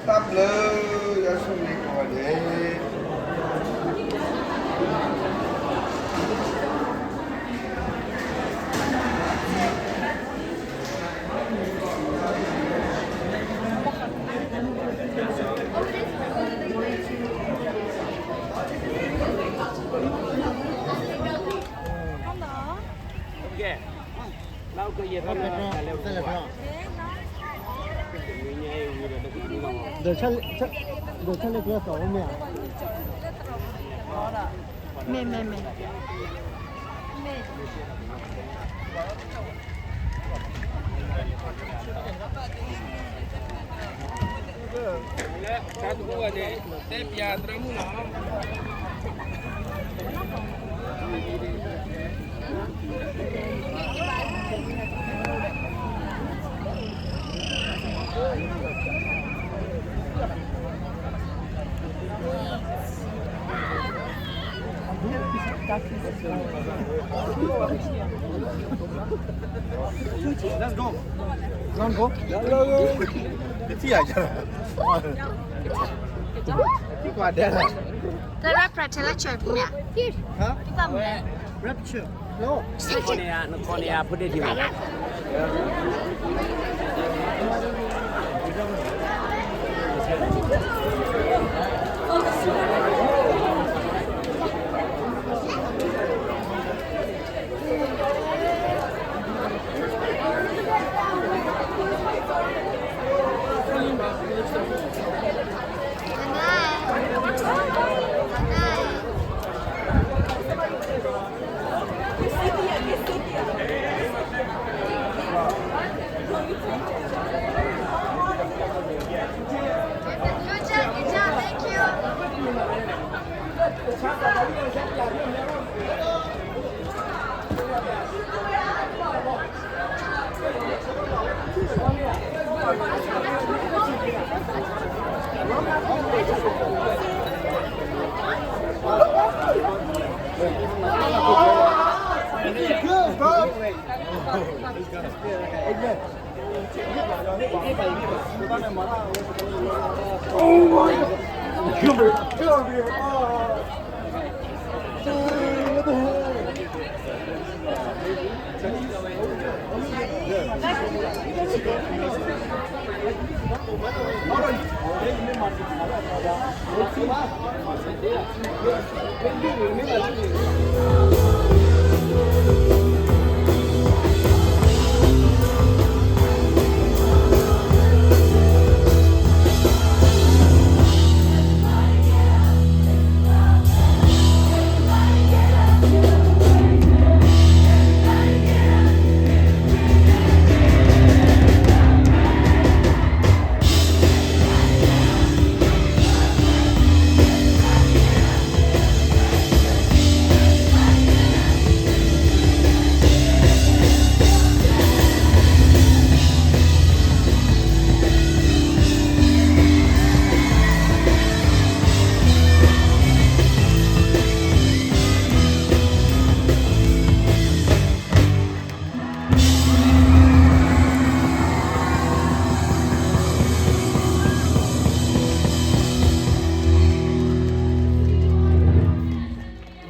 Tắm lơ ra xuống đi qua để Lau cái gì đó là leo Đây là qua. sao? Được chân lên cửa sổ không nhỉ? mềm mềm mềm Satu buah ni, tep ya teramu lah. Let's go. Let's go. Cái gì vậy? Cái quả đen à? แล้วรับประเทศละเฉยพวกเนี่ย Hả? ที่ว่ามึงเนี่ย Rapture. No. Korea pun dia di mana?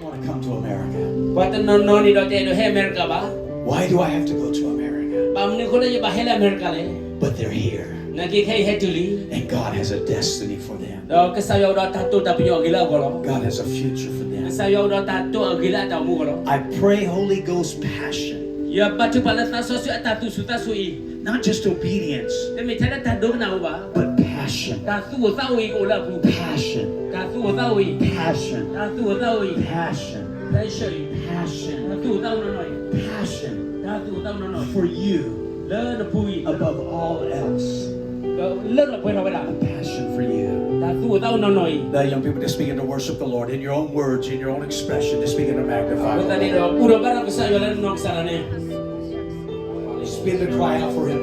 Want to come to America? Buat non ni dote do he Amerika ba? Why do I have to go to America? Bam ni ko le ba hela Amerika le. But they're here, Nagi kai hetuli. and God has a destiny for them. Do kesayo do tatu tapi yo gila ko. God has a future for them. Kesayo do tatu gila ta mu ko. I pray Holy Ghost passion, Ya batu palat na so tatu suta sui. not just obedience, Demi tada tadu na ba? but passion. Tatu tawi ko la bu. Passion. Tatu tawi. Passion. Tatu tawi. Passion. Passion. Passion. Tatu tau no noi. Passion Tatu tau no noi. for you Le na pui. above all else. Le na pui na ba. A passion for you. Tatu tau no noi. The young people just begin to worship the Lord in your own words, in your own expression. Just begin to magnify the Tadi Lord. do puro bara kesayo le nok sarane. Just begin to cry out for Him.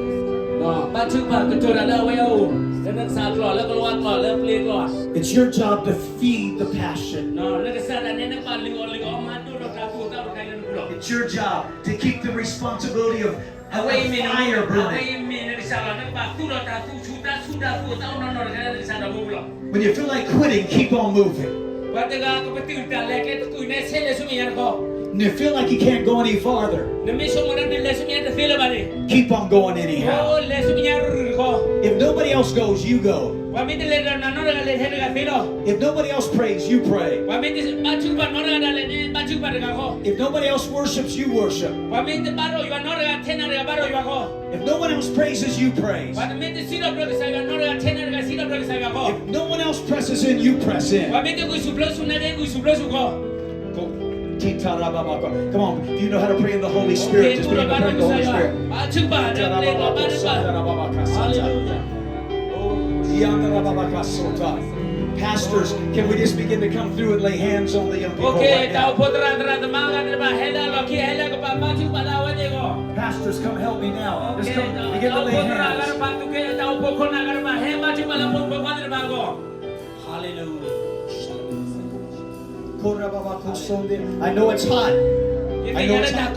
No, batu pa ketura la weo. Le sa klo le keluar klo le pli klo. It's your job to feed the passion. No, le kesana ne pa lingo madu do tatu tau kai le kulo. It's your job to keep the responsibility of a Away min fire burning. away min ne salah nak pak tu dah tu sudah tu tahu nonor kan di sana bulan. When you feel like quitting, keep on moving. Pada aku betul dah lagi tu ini sele sumia kau. When you feel like you can't go any farther, Nami semua nak le sumia tu feel balik. keep on going anyhow. Oh le sumia kau. If nobody else goes, you go. Wami tu le nonor le hele feel. If nobody else prays, you pray. Wami tu baju pada nonor le baju pada kau. If nobody else worships, you worship. Wami tu baru you nonor tenar baru you kau. If no one else praises, you praise. Wami tu sila bro saya nonor tenar sila bro saya kau. If no one else presses in, you press in. Wami tu sublo sunade sublo kau. Come on, do you know how to pray in the Holy Spirit? Just begin to pray in the Holy Spirit. Pastors, can we just begin to come through and lay hands on the young people right now? Pastors, come help me now. Just come, begin to lay hands. Hallelujah. I know it's hot. I know it's hot.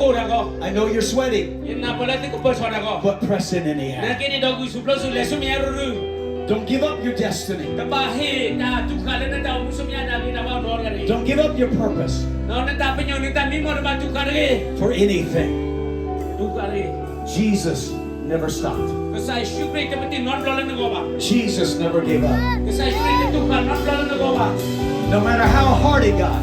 I know you're sweating, but press in anyhow. Don't give up your destiny. Don't give up your purpose for anything. Jesus never stopped. Jesus never gave up. No matter how hard it got.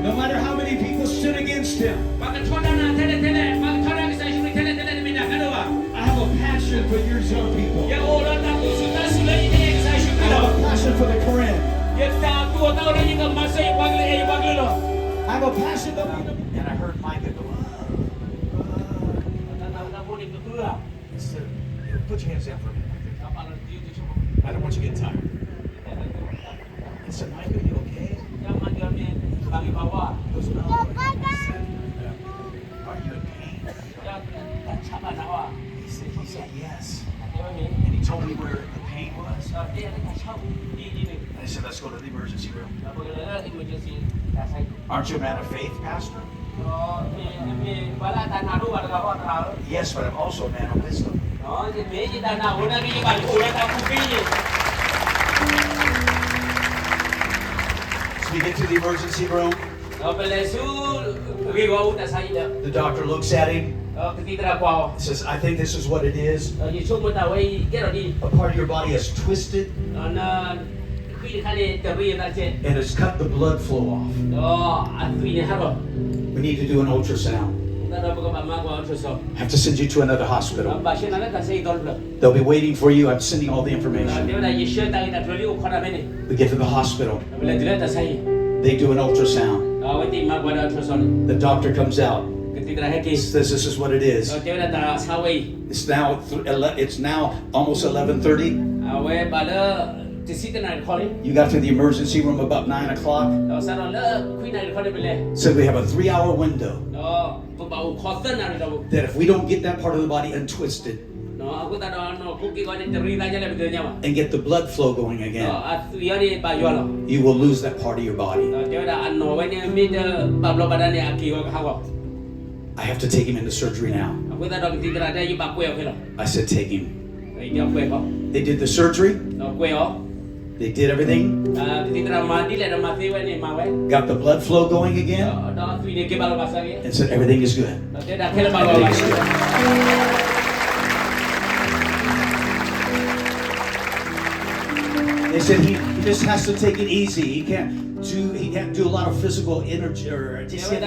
No matter how many people stood against him. I have a passion for your young people. I have a passion for the Quran. I have a passion for the... And I heard Micah go, he said, put your hands down for a minute. I don't want you getting tired. I said, Micah, you okay? He goes, no. I said, are you in pain? He said, yes. And he told me where the pain was. And I said, let's go to the emergency room. Aren't you a man of faith, Pastor? Yes, but I'm also a man of wisdom. So we get to the emergency room. The doctor looks at him. Says, I think this is what it is. A part of your body is twisted and it's cut the blood flow off. We need to do an ultrasound. I have to send you to another hospital. They'll be waiting for you. I'm sending all the information. We get to the hospital. They do an ultrasound. The doctor comes out. Says, this is what it is. It's now almost 11:30. You got to the emergency room about 9 o'clock. Said we have a 3-hour window that if we don't get that part of the body untwisted and get the blood flow going again, you will lose that part of your body. I have to take him into surgery now. I said, take him. They did the surgery. They did everything. Got the blood flow going again. And said, everything is good. Everything is good. They said he just has to take it easy. He can't do a lot of physical energy or just They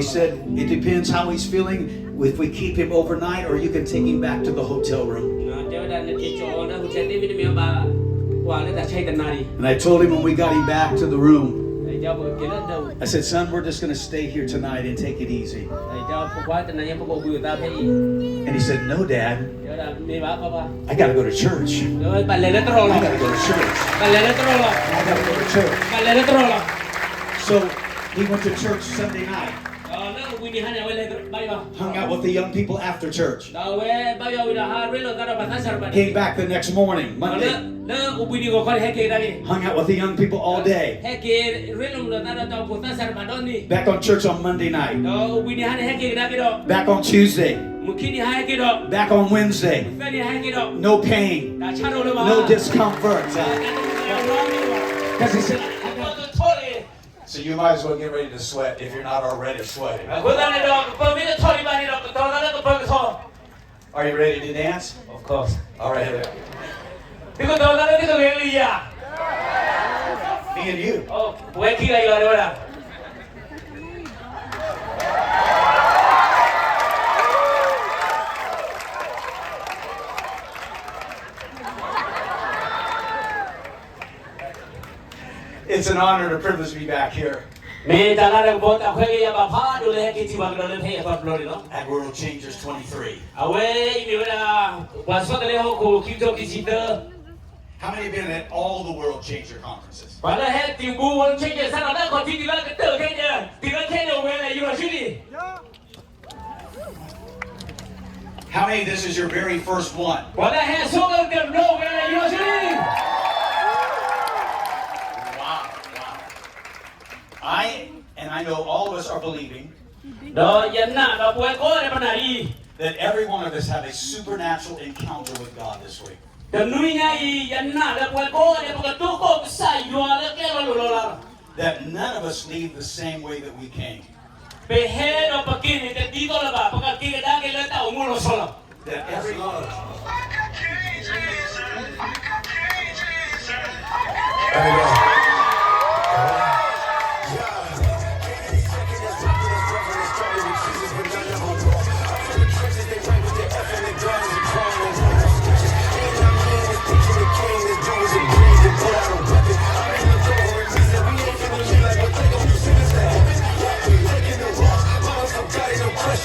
said it depends how he's feeling. If we keep him overnight, or you can take him back to the hotel room. And I told him when we got him back to the room, I said, son, we're just going to stay here tonight and take it easy. And he said, no, Dad. I got to go to church. I got to go to church. I got to go to church. So he went to church Sunday night. ubui ni hanya wele bayo. Hung out with the young people after church. Da we bayo ida ha relo kada batasar ba. Came back the next morning, Monday. Le ubui ni ko khari heke dagi. Hung out with the young people all day. Heke relo lo tada ta batasar ba doni. Back on church on Monday night. Da ubui ni hanya heke dagi do. Back on Tuesday. Mukini heke do. Back on Wednesday. Feni heke do. No pain. Da charo lo ba. No discomfort. Kasi sila. So you might as well get ready to sweat if you're not already sweating. Ko da ne do ko mi to ri ba ni do to da ko pa ko. Are you ready to dance? Of course. All right. Diko to da ne ko le ya. Me and you. Oh, we ki ga yo ora. It's an honor and a privilege to be back here Me ta la re bo ta khwe ge ya ba pha do le ki ti ba do le phe ba lo no. at World Changers 23. Awe mi wala wa so le ho ko ki to ki ji de. How many have been at all the World Changer conferences? Ba la he ti bu won che je sa na da ko ti ti la ke te ke je. Ti la ke no we le yu shi ni. How many this is your very first one? Ba la he so ga de no we le yu shi ni. I know all of us are believing Do yan na ba bu ko le pa na yi. that every one of us have a supernatural encounter with God this week. De nui nya yi yan na da bu ko le pa tu ko sa yu le ke lo lo la. That none of us leave the same way that we came. Pe he do pa ki ni te ti ko la ba pa ka ki da ke le ta mu lo so la. That every one of us.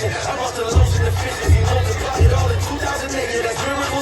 I lost the lotion, the fishes, he multiplied it all in 2008. That's miracle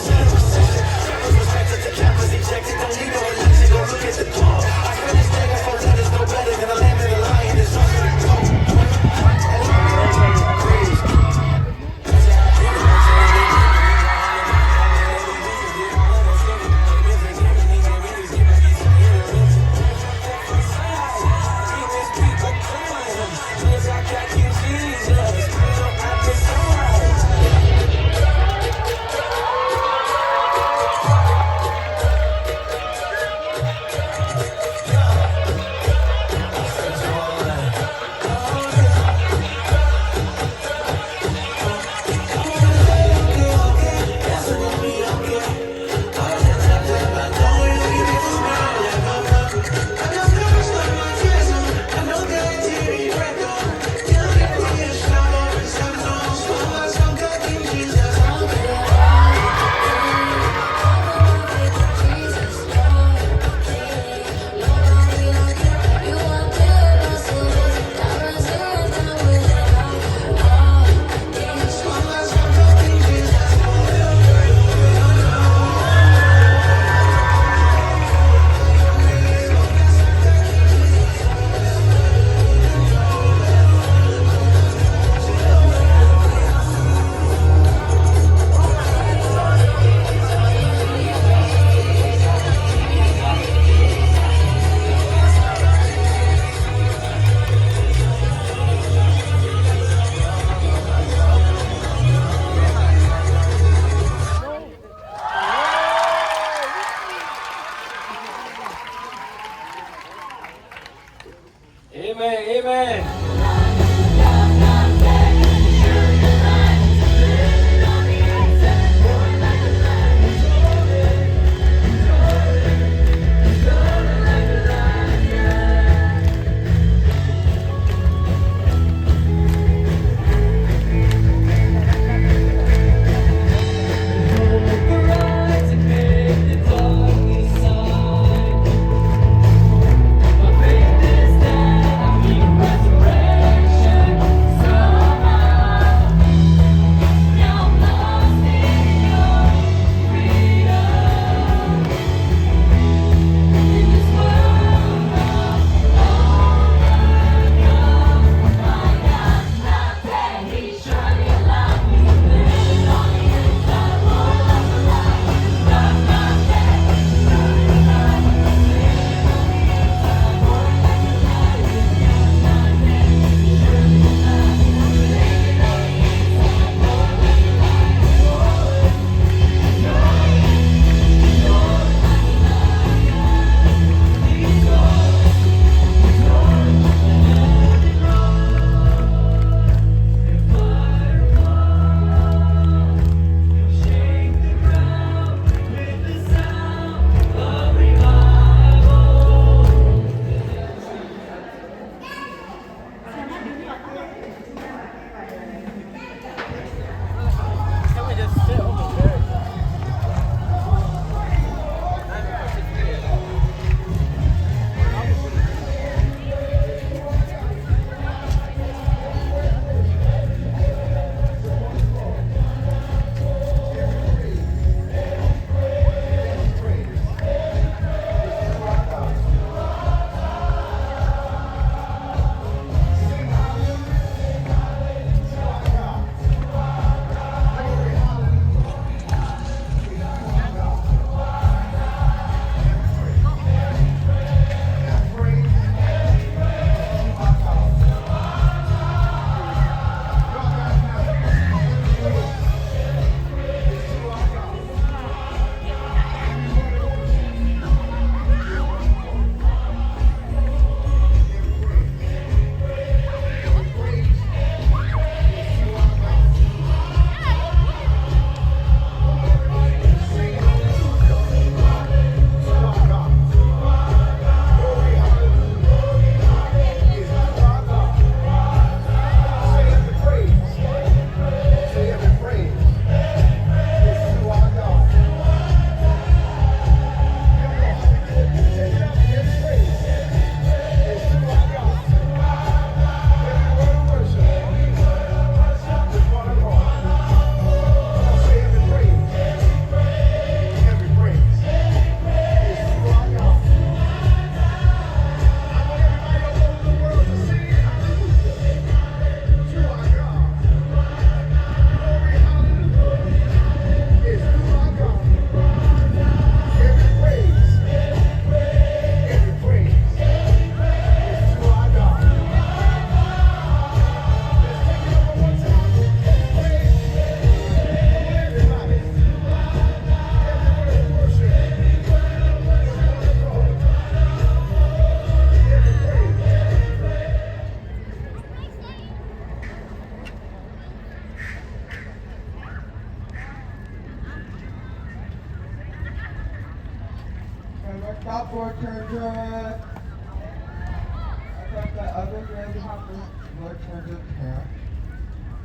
400. I got the other red hopper 400 camp.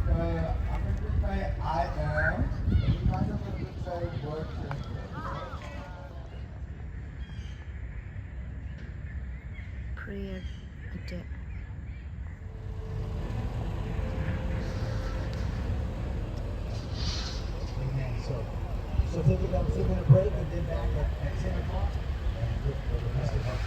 I'm going to say I am. I'm not going to say 400. prayer ada. Amen. So take it up, take a break, and then back at 10 o'clock. And for the rest of us.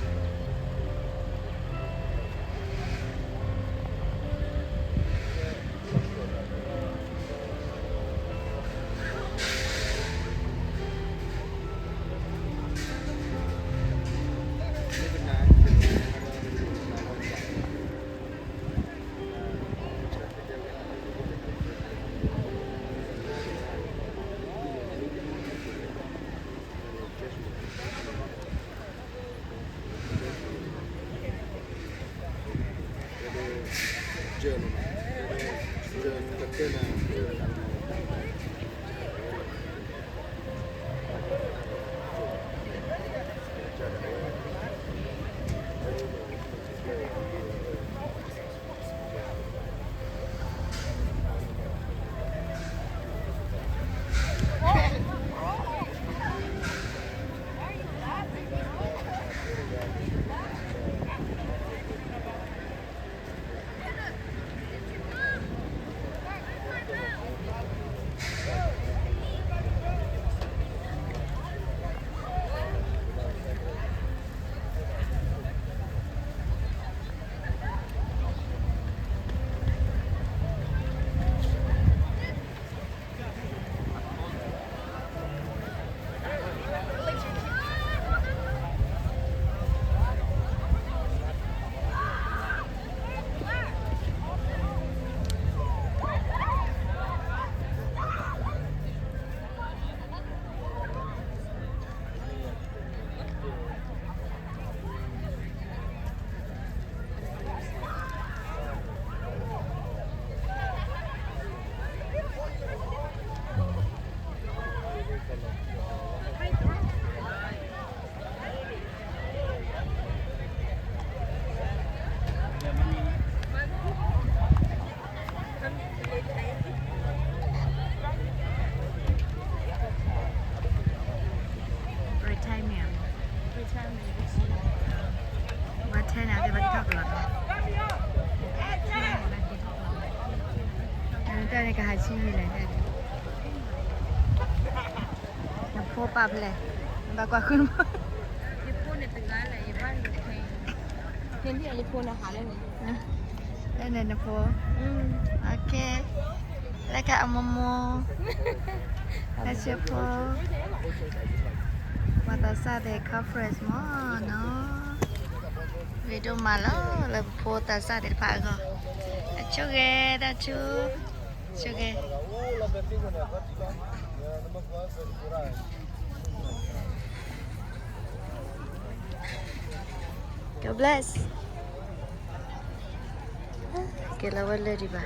Pop le. Bakwa kun. ญี่ปุ่นเนี่ยเป็นร้านอะไรญี่ปุ่นอยู่เพลงที่ญี่ปุ่นอาหารเลยเนี่ย Đây nè po. Ok. Lại cả momo. Là chưa po. Mà ta sa de conference mo no. Video mà lo là po ta sa de pa go. Chú ghê da chú. Chú ghê. God bless. Kela wala diba?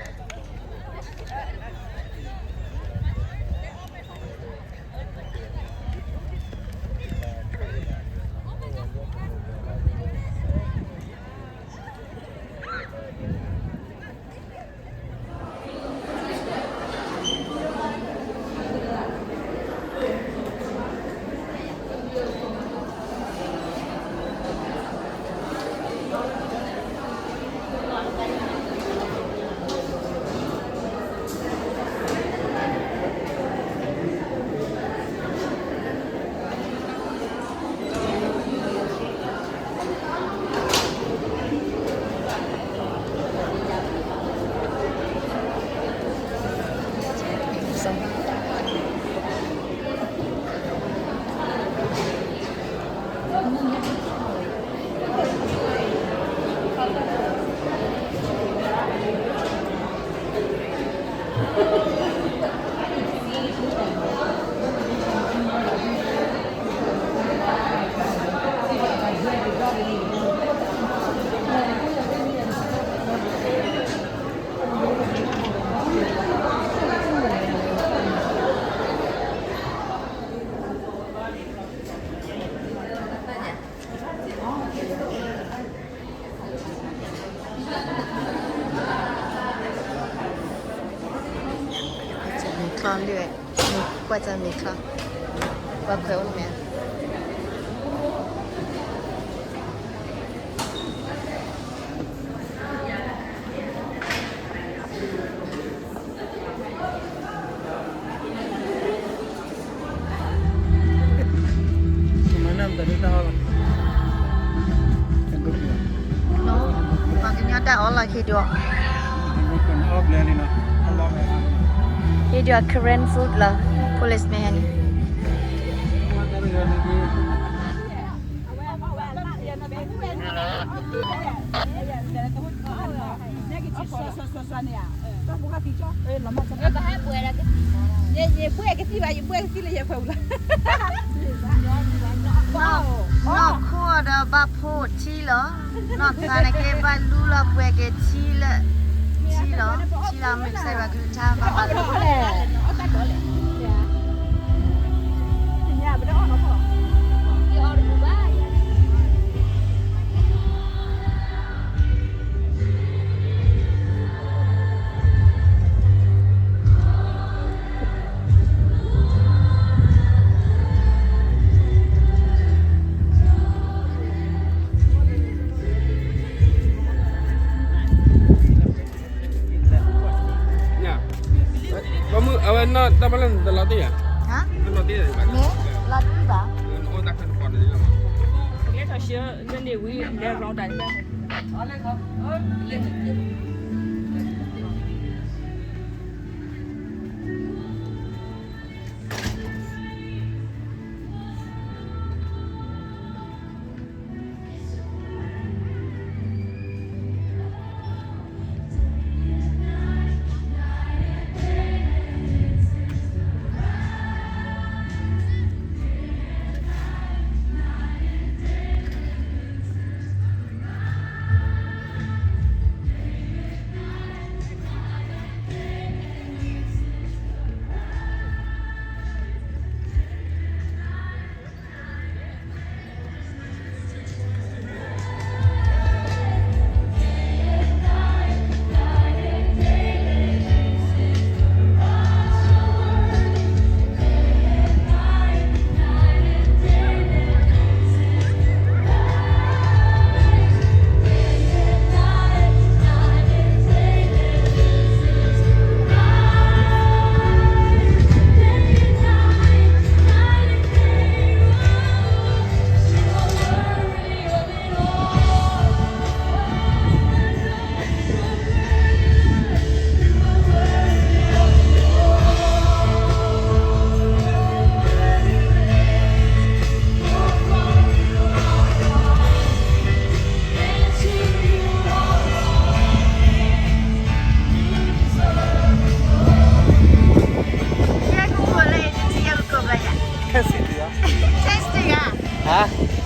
克略，或者米克，我亏我里面。Mana tadi tahu lah. No, makanya ada Allah hidup. Bukan off lah ni nak. Allah Hidup Korean food lah, police man. Nó khua đó bà phô chi lỡ, nó cái này cái bà lú là bùa cái chi lỡ, chi là mình sẽ bà cứ cha bà. Kamu awak nak tak malam tak latih ya? Hả? Nak latih tak? Nè, là đi bà. Oh tak kena pon ni lah. Cái trò chơi bên điều quý đeo rau đánh ra.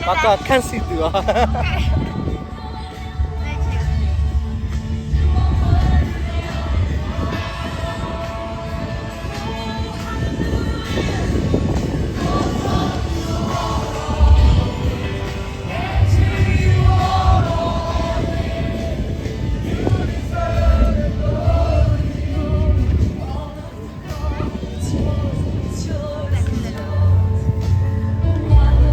Maka kan situ. Hãy subscribe cho kênh Ghiền Mì Gõ để không bỏ lỡ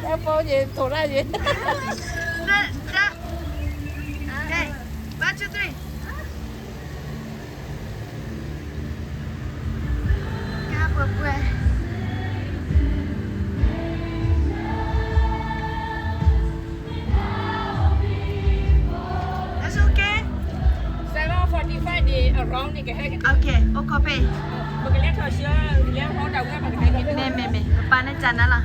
Apple gì thổ ra gì Okay, 1, 2, 3. Cá bờ quê. That's okay. 7:45 đi around đi cái hai cái Okay, okay. một cái lát thôi xưa lát họ đầu cái bằng hai cái Me. Lepas ni jana lah.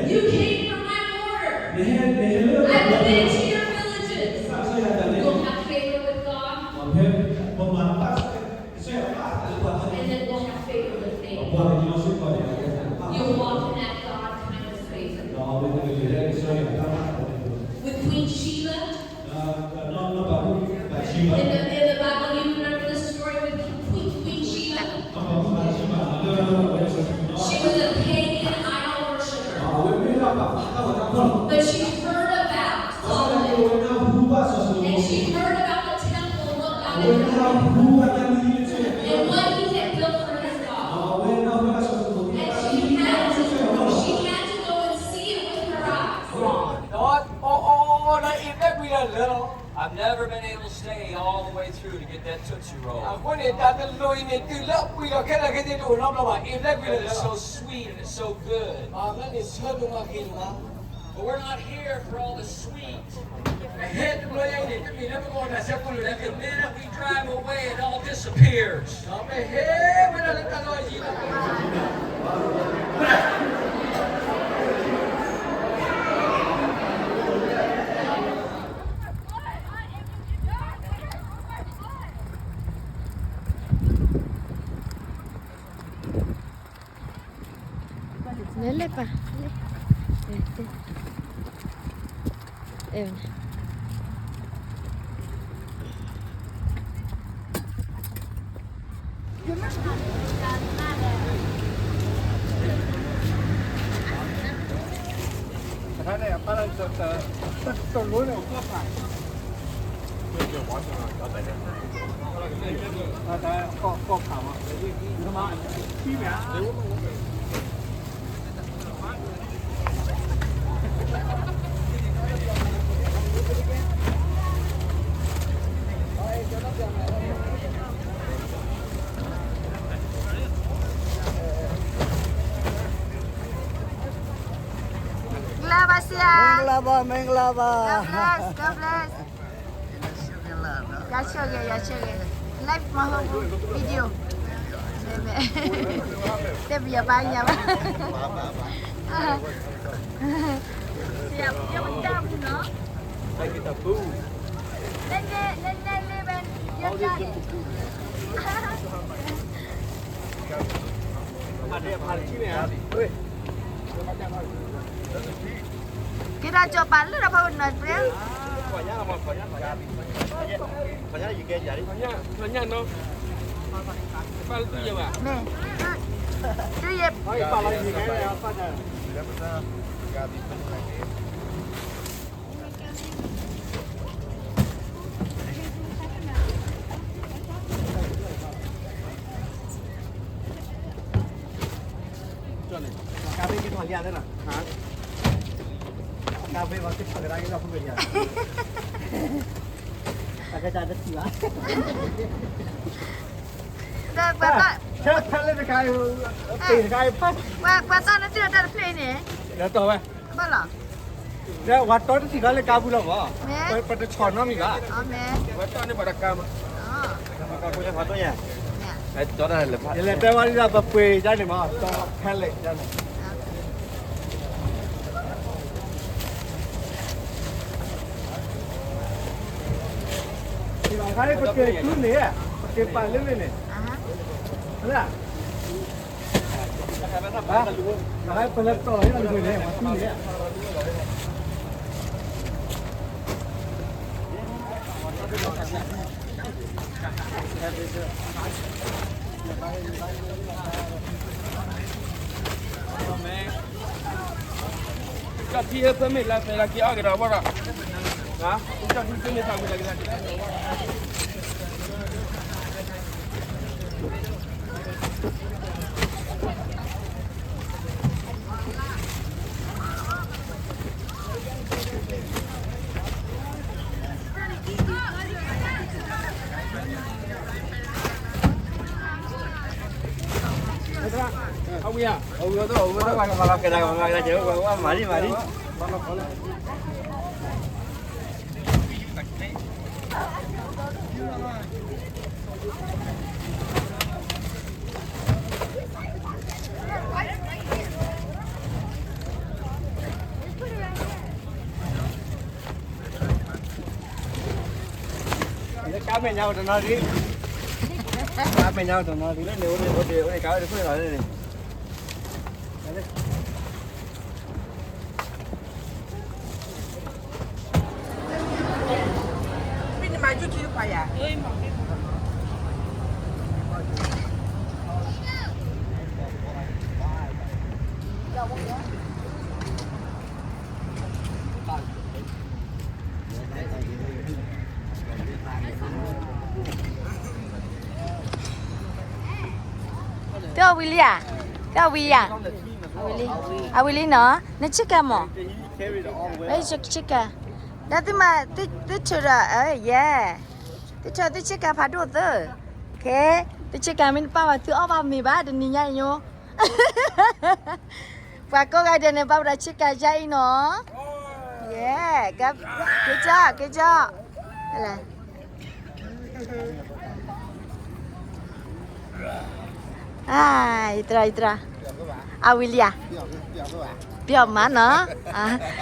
You came from my border. I've been to your villages. You will have favor with God, and then we'll have favor with me. You'll walk in that God kind of favor. With Queen Sheba, in the Bible, you remember the story with Queen Sheba? She was a pagan idol worshiper. But she heard about Solomon. And she heard about the temple and what God had done. And what he had built for his God. And she had to go and see it with her eyes. Đó im đất quy lần nữa đâu. I've never been able to stay all the way through to get that Tootsie Roll. It's so sweet and it's so good. But we're not here for all the sweet. The minute we drive away, it all disappears. Lele pa. Cái này bắt đầu từ núi này có phải. Đấy, có khảo mà. Nó mà chi mẹ. Menglaba. God bless. Yachoge. Live mahu video. Dia biar banyak. Siap, dia macam no. Lagi tak bu. Lên Ada hal sini ya. Weh. Kita coba lu dapat benar, Bro. Banyak no. Pal tu je ba. Nih. Tu ye. Hai pal lagi ni apa dah. Cà phê cái thoại đấy là hả? Cà phê vào cái phần ra cái không được nhỉ? Cái trà đất gì á? Dah batal. Saya paling dekat dekat apa? Batal nanti ada play ni. Dah tahu eh? Bala. Dah waktu tu sih kalau kabul apa? Me. Pada chorna mila. Amen. Waktu ni pada kam. Ah. Kau punya foto ya? Ya. Đó là lepas. Dia lepas wali dah berpui jadi mah, tak pelek jadi. Kali pakai tu ni ya, pakai paling ni. Aha. Ada? Kali pelek tu ni lalu ni, tu ni ya. Ucap dia permit lah lelaki ah kita apa tak? Ha? Ucap dia permit tak lelaki lelaki. Awia. Awia tu. Malah kena jauh. Mari. Cá bên nhau tụi nó đi. Cá bên nhau tụi nó đi. Nếu đi cá đi phơi lại đi. Bên mà chú chưa phải à? Tiêu Willy à? Tiêu Willy à? Willy nó chicken mà. Đấy chicken. Đó thì mà tí chơi rồi, yeah. Tí chơi tí chicken phá đồ tư. Okay. Tí chicken mình bao vào thứ ốp vào mì bá đừng nhìn nhảy nhô. Và có cái đèn này bao ra chicken chay nó. Yeah, cái cho. Đây là. Itra. Willy à? Biểu mà nó.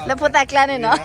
Là phụ tạc lên này nó.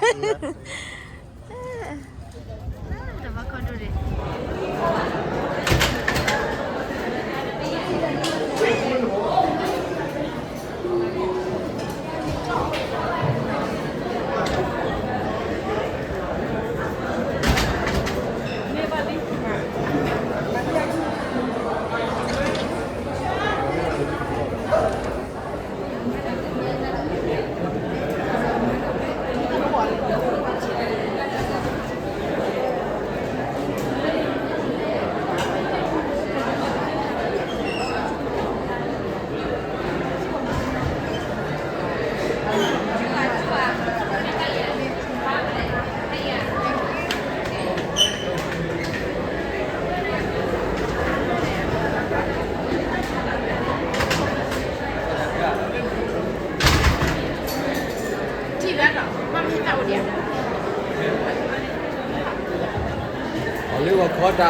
Oliver Kota.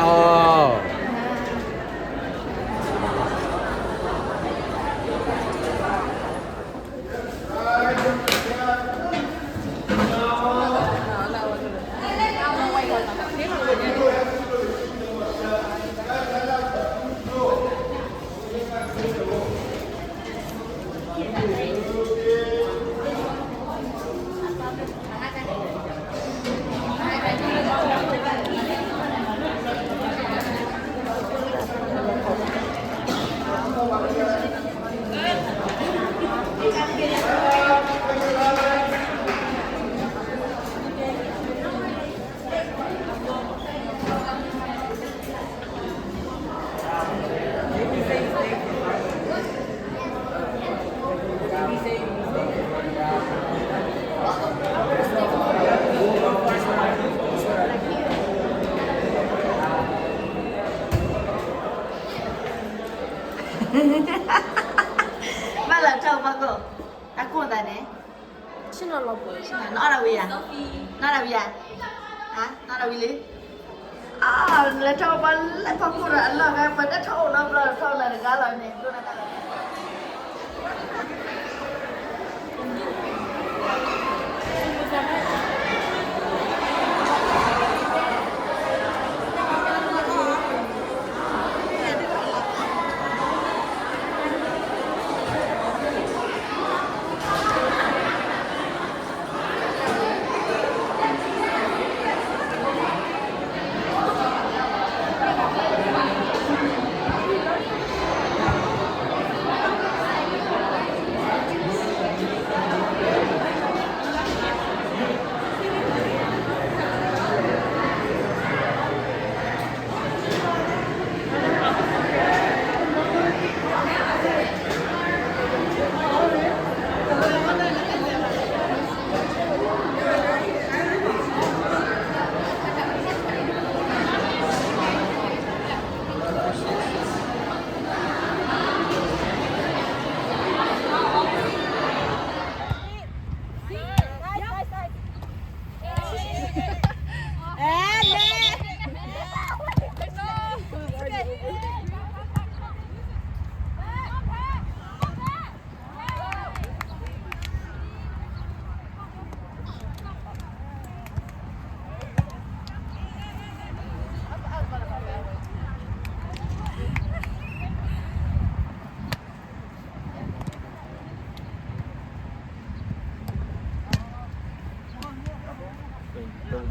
Mà là trâu mà cô. Cô ta nè. 신어 러브. Nó là gì à? Nó là gì à? Hả? Nó là Willy? Là trâu mà lại có cô là cái mà đã trâu nó là sau này cái lời này.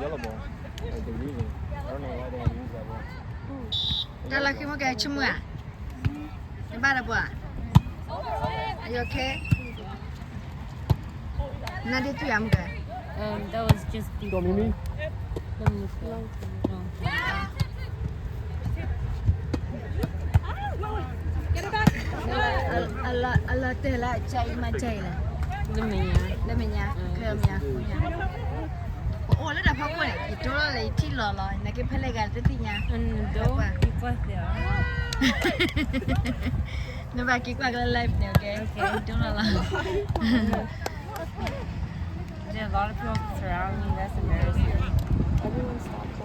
yellow ball. Like they're using. I don't know why they use that ball. ဒါလာခင်မကဲချမွာနဘာရပွား Are you okay? Nadi tu yang ke? That was just the Mimi? Allah telah cai macai lah. Lemenya, kerja. Oh, lah dah apa ni? Itu lah itu lah. Nak ke pelajar tu tinya. Nampak kita akan live ni, okay? Itu lah. There are a lot of people surrounding me. That's embarrassing. Everyone stopped.